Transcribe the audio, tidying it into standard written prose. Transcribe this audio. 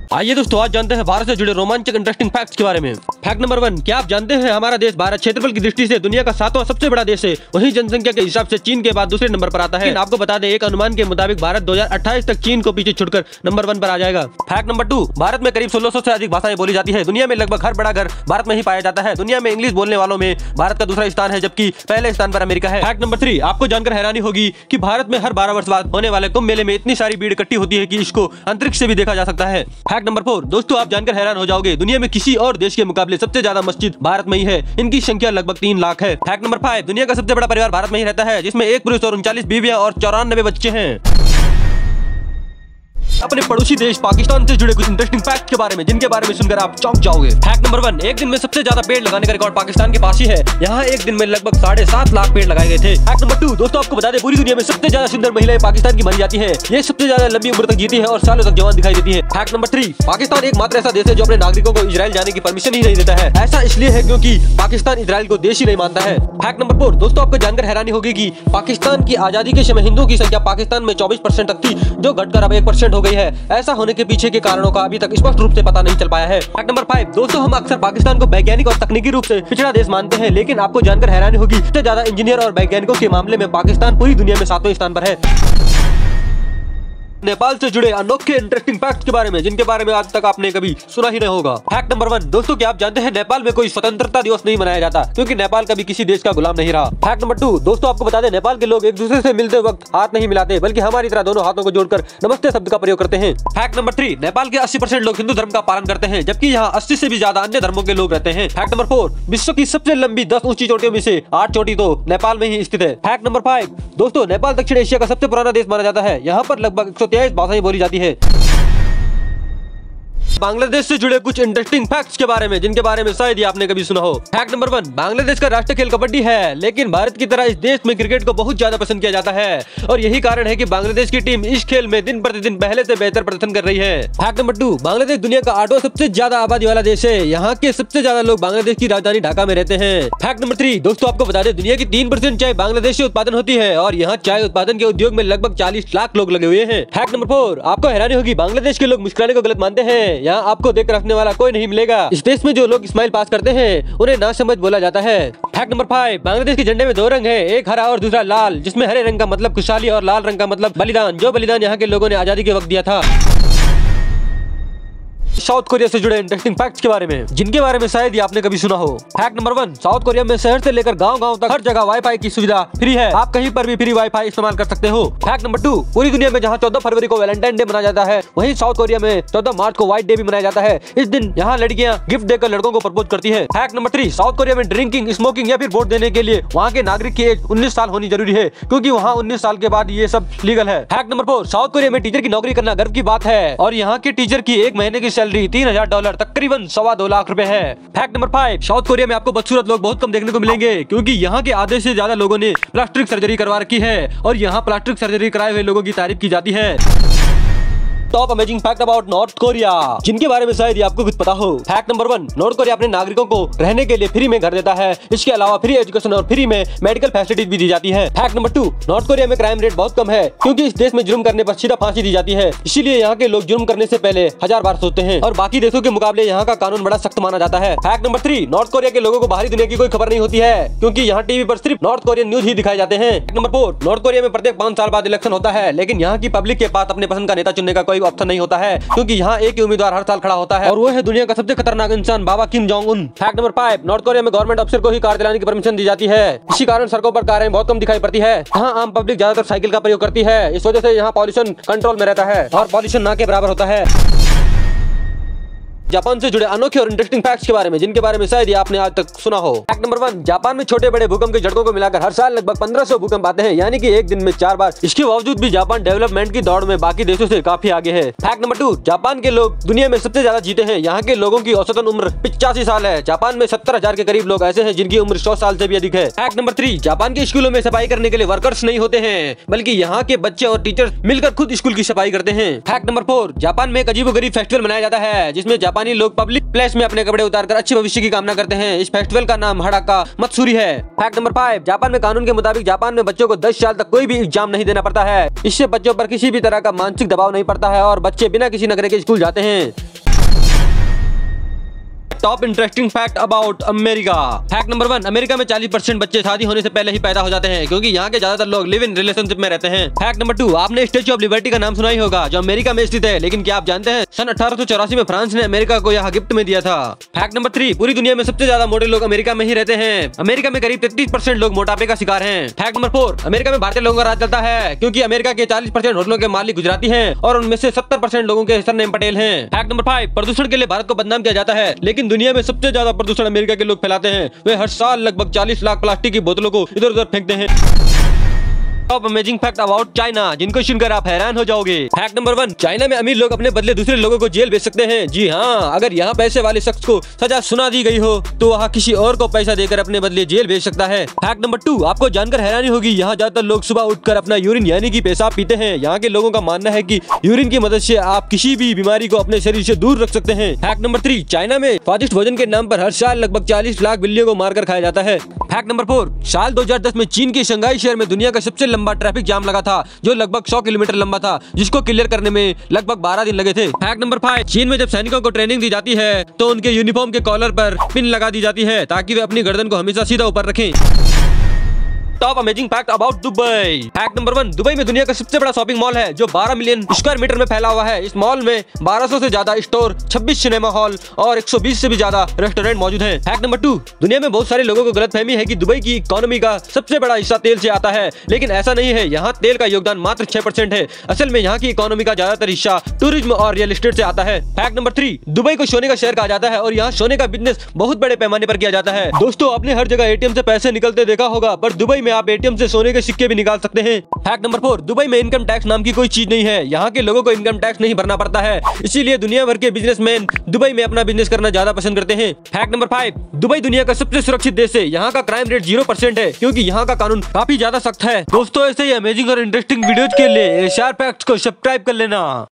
आइए दोस्तों, आज जानते हैं भारत से जुड़े रोमांचक इंटरेस्टिंग फैक्ट्स के बारे में। फैक्ट नंबर 1, क्या आप जानते हैं हमारा देश भारत क्षेत्रफल की दृष्टि से दुनिया का 7वां सबसे बड़ा देश है। वहीं जनसंख्या के हिसाब से चीन के बाद दूसरे नंबर पर आता है। आपको बता दें, एक अनुमान के मुताबिक भारत 2028 तक चीन को पीछे छोड़कर नंबर 1 पर आ जाएगा। फैक्ट नंबर 2, भारत में करीब 1600 से अधिक भाषाएं बोली जाती है। दुनिया में लगभग हर बड़ा घर भारत में ही पाया जाता है। दुनिया में इंग्लिश बोलने वालों में भारत का दूसरा स्थान है, जबकि पहले स्थान पर अमेरिका है। फैक्ट नंबर 3, आपको जानकर हैरानी होगी कि भारत में हर 12 वर्ष बाद होने वाले कुंभ मेले में इतनी सारी भीड़ इकट्ठी होती है कि इसको अंतरिक्ष से भी देखा जा सकता है। फैक्ट नंबर 4, दोस्तों आप जानकर हैरान हो जाओगे, दुनिया में किसी और देश के मुकाबले सबसे ज्यादा मस्जिद भारत में ही है। इनकी संख्या लगभग 3 लाख है। फैक्ट नंबर 5, दुनिया का सबसे बड़ा परिवार भारत में ही रहता है, जिसमें 1 पुरुष और 39 बीवियां और 94 बच्चे हैं। अपने पड़ोसी देश पाकिस्तान से जुड़े कुछ इंटरेस्टिंग फैक्ट के बारे में, जिनके बारे में सुनकर आप चौंक जाओगे। फैक्ट नंबर 1, एक दिन में सबसे ज्यादा पेड़ लगाने का रिकॉर्ड पाकिस्तान के पास ही है। यहाँ एक दिन में लगभग 7.5 लाख पेड़ लगाए गए थे। फैक्ट नंबर 2, दोस्तों आपको बता दें, पूरी दुनिया में सबसे ज्यादा सुंदर महिलाएं पाकिस्तान की मानी जाती है। ये सबसे ज्यादा लंबी उम्र तक जीती है और सालों तक जवान दिखाई देती है। फैक्ट नंबर 3, पाकिस्तान एकमात्र ऐसा देश है जो अपने नागरिकों को इजराइल जाने की परमिशन ही नहीं देता है। ऐसा इसलिए है क्योंकि पाकिस्तान इजराइल को देश ही नहीं मानता है। फैक्ट नंबर 4, दोस्तों आपको जानकर हैरानी होगी कि पाकिस्तान की आजादी के समय हिंदुओं की संख्या पाकिस्तान में 24% तक थी, जो घटकर अब 1% हो गई है। ऐसा होने के पीछे के कारणों का अभी तक स्पष्ट रूप से पता नहीं चल पाया है। फैक्ट नंबर 5, दोस्तों हम अक्सर पाकिस्तान को वैज्ञानिक और तकनीकी रूप से पिछड़ा देश मानते हैं, लेकिन आपको जानकर हैरानी होगी, सबसे ज्यादा इंजीनियर और वैज्ञानिकों के मामले में पाकिस्तान पूरी दुनिया में 7वें स्थान पर है। नेपाल से जुड़े अनोखे इंटरेस्टिंग फैक्ट्स के बारे में, जिनके बारे में आज तक आपने कभी सुना ही नहीं होगा। फैक्ट नंबर 1, दोस्तों क्या आप जानते हैं नेपाल में कोई स्वतंत्रता दिवस नहीं मनाया जाता, क्योंकि नेपाल कभी किसी देश का गुलाम नहीं रहा। फैक्ट नंबर 2, दोस्तों आपको बता दें, नेपाल के लोग एक दूसरे से मिलते वक्त हाथ नहीं मिलाते, बल्कि हमारी तरह दोनों हाथों को जोड़कर नमस्ते शब्द का प्रयोग करते हैं। फैक्ट नंबर 3, नेपाल के 80% लोग हिंदू धर्म का पालन करते हैं, जबकि यहाँ 80 से भी ज्यादा अन्य धर्मों के लोग रहते हैं। फैक्ट नंबर 4, विश्व की सबसे लंबी 10 ऊंची चोटियों में से 8 चोटी तो नेपाल में ही स्थित है। फैक्ट नंबर 5, दोस्तों नेपाल दक्षिण एशिया का सबसे पुराना देश माना जाता है। यहाँ पर लगभग 123 भाषाएं बोली जाती है। बांग्लादेश से जुड़े कुछ इंटरेस्टिंग फैक्ट्स के बारे में, जिनके बारे में शायद ही आपने कभी सुना हो। फैक्ट नंबर 1, बांग्लादेश का राष्ट्रीय खेल कबड्डी है, लेकिन भारत की तरह इस देश में क्रिकेट को बहुत ज्यादा पसंद किया जाता है, और यही कारण है कि बांग्लादेश की टीम इस खेल में दिन प्रतिदिन पहले से बेहतर प्रदर्शन कर रही है। फैक्ट नंबर 2, बांग्लादेश दुनिया का 8वां सबसे ज्यादा आबादी वाला देश है। यहाँ के सबसे ज्यादा लोग बांग्लादेश की राजधानी ढाका में रहते हैं। फैक्ट नंबर 3, दोस्तों आपको बता दें, दुनिया की 3% चाय बांग्लादेश से उत्पादन होती है, और यहाँ चाय उत्पादन के उद्योग में लगभग 40 लाख लोग लगे हुए हैं। फैक्ट नंबर 4, आपको हैरानी होगी, बांग्लादेश के लोग मुस्कुराने को गलत मानते हैं। यहाँ आपको देख रखने वाला कोई नहीं मिलेगा। इस देश में जो लोग स्माइल पास करते हैं उन्हें ना समझ बोला जाता है। फैक्ट नंबर 5, बांग्लादेश के झंडे में 2 रंग है, एक हरा और दूसरा लाल, जिसमें हरे रंग का मतलब खुशहाली और लाल रंग का मतलब बलिदान, जो बलिदान यहाँ के लोगों ने आजादी के वक्त दिया था। साउथ कोरिया से जुड़े इंटरेस्टिंग फैक्ट्स के बारे में, जिनके बारे में शायद ही आपने कभी सुना हो। फैक्ट नंबर 1, साउथ कोरिया में शहर से लेकर गांव-गांव तक हर जगह वाईफाई की सुविधा फ्री है। आप कहीं पर भी फ्री वाईफाई इस्तेमाल कर सकते हो। फैक्ट नंबर 2, पूरी दुनिया में जहां 14 फरवरी को वैलेंटाइन डे मनाया जाता है, वहीं साउथ कोरिया में 14 मार्च को व्हाइट डे भी मनाया जाता है। इस दिन यहाँ लड़कियाँ गिफ्ट देकर लड़कों को प्रपोज करती है। फैक्ट नंबर 3, साउथ कोरिया में ड्रिंकिंग, स्मोकिंग या फिर वोट देने के लिए वहाँ के नागरिक की एज 19 साल होनी जरूरी है, क्योंकि वहाँ 19 साल के बाद ये सब लीगल है। फैक्ट नंबर 4, साउथ कोरिया में टीचर की नौकरी करना गर्व की बात है, और यहाँ के टीचर की एक महीने की सैलरी $3000 तकरीबन $2.25 लाख है। फैक्ट नंबर 5, साउथ कोरिया में आपको बदसूरत लोग बहुत कम देखने को मिलेंगे, क्योंकि यहाँ के आधे से ज्यादा लोगों ने प्लास्टिक सर्जरी करवा रखी है, और यहाँ प्लास्टिक सर्जरी कराए हुए लोगों की तारीफ की जाती है। Top amazing fact about north Korea, जिनके बारे में शायद आपको कुछ पता हो। फैक्ट नंबर 1, नॉर्थ कोरिया अपने नागरिकों को रहने के लिए फ्री में घर देता है। इसके अलावा फ्री एजुकेशन और फ्री में मेडिकल फैसिलिटीज भी दी जाती है। फैक्ट नंबर 2, नॉर्थ कोरिया में क्राइम रेट बहुत कम है, क्योंकि इस देश में जुर्म करने पर सीधा फांसी दी जाती है। इसीलिए यहाँ के लोग जुर्म करने से पहले 1000 बार सोचते हैं, और बाकी देशों के मुकाबले यहाँ का कानून बड़ा सख्त माना जाता है। फैक्ट नंबर 3, नॉर्थ कोरिया के लोगों को बाहरी दुनिया की कोई खबर नहीं होती है, क्योंकि यहाँ टीवी पर सिर्फ नॉर्थ कोरियन न्यूज ही दिखाए जाते हैं। फैक्ट नंबर 4, नॉर्थ कोरिया में प्रत्येक 5 साल बाद इलेक्शन होता है, लेकिन यहाँ की पब्लिक के पास अपने पसंद का नेता चुनने का कोई ऑप्शन नहीं होता है, क्योंकि यहाँ एक ही उम्मीदवार हर साल खड़ा होता है, और वो है दुनिया का सबसे खतरनाक इंसान बाबा Kim Jong Un. Fact number 5, North Korea में गवर्नमेंट अफसर को ही कार चलाने की परमिशन दी जाती है। इसी कारण सड़कों पर कारें बहुत कम दिखाई पड़ती है। यहाँ आम पब्लिक ज्यादातर साइकिल का प्रयोग करती है। इस वजह से यहाँ पॉल्यूशन कंट्रोल में रहता है, और पॉल्यूशन ना के बराबर होता है। जापान से जुड़े अनोखे और इंटरेस्टिंग फैक्ट्स के बारे में, जिनके बारे में शायद आपने आज तक सुना हो। फैक्ट नंबर 1, जापान में छोटे बड़े भूकंप के झटकों को मिलाकर हर साल लगभग 1500 भूकंप आते हैं, यानी कि एक दिन में 4 बार। इसके बावजूद भी जापान डेवलपमेंट की दौड़ में बाकी देशों से काफी आगे है। फैक्ट नंबर 2, जापान के लोग दुनिया में सबसे ज्यादा जीते हैं। यहाँ के लोगों की औसतन उम्र 85 साल है। जापान में 70,000 के करीब लोग ऐसे हैं जिनकी उम्र 100 साल से भी अधिक है। फैक्ट नंबर 3, जापान के स्कूलों में सफाई करने के लिए वर्कर्स नहीं होते हैं, बल्कि यहाँ के बच्चे और टीचर मिलकर खुद स्कूल की सफाई करते हैं। फैक्ट नंबर 4, जापान में एक अजीबोगरीब फेस्टिवल मनाया जाता है, जिसमें जापानी लोग पब्लिक प्लेस में अपने कपड़े उतारकर अच्छे भविष्य की कामना करते हैं। इस फेस्टिवल का नाम हड़ाका मत्सुरी है। फैक्ट नंबर 5, जापान में कानून के मुताबिक जापान में बच्चों को 10 साल तक कोई भी एग्जाम नहीं देना पड़ता है। इससे बच्चों पर किसी भी तरह का मानसिक दबाव नहीं पड़ता है, और बच्चे बिना किसी नखरे के स्कूल जाते हैं। Top interesting fact about America. Fact number 1, America में 40% बच्चे शादी होने से पहले ही पैदा हो जाते हैं, क्योंकि यहाँ के ज्यादातर लोग लिव इन रिलेशनशिप में रहते हैं। फैक्ट नंबर 2, आपने स्टैच्यू ऑफ लिबर्टी का नाम सुना ही होगा, जो अमेरिका में स्थित है, लेकिन क्या आप जानते हैं सन 1884 में फ्रांस ने अमेरिका को यह गिफ्ट में दिया था। फैक्ट नंबर 3, पूरी दुनिया में सबसे ज्यादा मोटे लोग अमेरिका में ही रहते हैं। अमेरिका में करीब 33% लोग मोटापे का शिकार हैं। फैक्ट नंबर 4, अमेरिका में भारतीय लोगों का राज चलता है, क्योंकि अमेरिका के 40% होटलों के मालिक गुजराती हैं और उनमें से 70% लोगों के सरनेम पटेल हैं। फैक्ट नंबर 5, प्रदूषण के लिए भारत को बदनाम किया जाता है, लेकिन दुनिया में सबसे ज्यादा प्रदूषण अमेरिका के लोग फैलाते हैं। वे हर साल लगभग 40 लाख प्लास्टिक की बोतलों को इधर उधर फेंकते हैं। Top amazing fact about China, जिनको सुनकर आप हैरान हो जाओगे। फैक्ट नंबर 1, चाइना में अमीर लोग अपने बदले दूसरे लोगों को जेल भेज सकते हैं। जी हाँ, अगर यहाँ पैसे वाले शख्स को सजा सुना दी गई हो तो वहाँ किसी और को पैसा देकर अपने बदले जेल भेज सकता है। फैक्ट नंबर 2, आपको जानकर हैरानी होगी, यहाँ ज्यादातर लोग सुबह उठकर अपना यूरिन यानी कि पेशाब पीते हैं। यहाँ के लोगों का मानना है कि यूरिन की मदद से आप किसी भी बीमारी को अपने शरीर से दूर रख सकते हैं। फैक्ट नंबर 3, चाइना में स्वादिष्ट भोजन के नाम पर हर साल लगभग 40 लाख बिल्लियों को मारकर खाया जाता है। फैक्ट नंबर 4, साल 2010 में चीन के शंघाई शहर में दुनिया का सबसे लंबा ट्रैफिक जाम लगा था, जो लगभग 100 किलोमीटर लंबा था, जिसको क्लियर करने में लगभग 12 दिन लगे थे। फैक्ट नंबर 5, चीन में जब सैनिकों को ट्रेनिंग दी जाती है तो उनके यूनिफॉर्म के कॉलर पर पिन लगा दी जाती है, ताकि वे अपनी गर्दन को हमेशा सीधा ऊपर रखें। Top amazing fact about Dubai. Fact number 1, Dubai में दुनिया का सबसे बड़ा शॉपिंग मॉल है, जो 12 मिलियन स्क्वायर मीटर में फैला हुआ है। इस मॉल में 1200 से ज्यादा स्टोर, 26 सिनेमा हॉल और 120 से भी ज्यादा रेस्टोरेंट मौजूद हैं। फैक्ट नंबर 2, दुनिया में बहुत सारे लोगों को गलतफहमी है कि दुबई की इकोनॉमी का सबसे बड़ा हिस्सा तेल से आता है, लेकिन ऐसा नहीं है। यहाँ तेल का योगदान मात्र 6% है। असल में यहाँ की इकोनॉमी का ज्यादातर हिस्सा टूरिज्म और रियल एस्टेट से आता है। फैक्ट नंबर 3, दुबई को सोने का शहर कहा जाता है और यहाँ सोने का बिजनेस बहुत बड़े पैमाने पर किया जाता है। दोस्तों, आपने हर जगह एटीएम से पैसे निकलते देखा होगा, पर दुबई में आप एटीएम से सोने के सिक्के भी निकाल सकते हैं। फैक्ट नंबर 4, दुबई में इनकम टैक्स नाम की कोई चीज नहीं है। यहाँ के लोगों को इनकम टैक्स नहीं भरना पड़ता है, इसीलिए दुनिया भर के बिजनेसमैन दुबई में अपना बिजनेस करना ज्यादा पसंद करते हैं। फैक्ट नंबर 5, दुबई दुनिया का सबसे सुरक्षित देश है। यहाँ का क्राइम रेट 0% है, क्योंकि यहाँ का कानून काफी ज्यादा सख्त है। दोस्तों, ऐसे ही अमेजिंग और इंटरेस्टिंग वीडियोज के लिए एशियार फैक्ट्स को सब्सक्राइब कर लेना।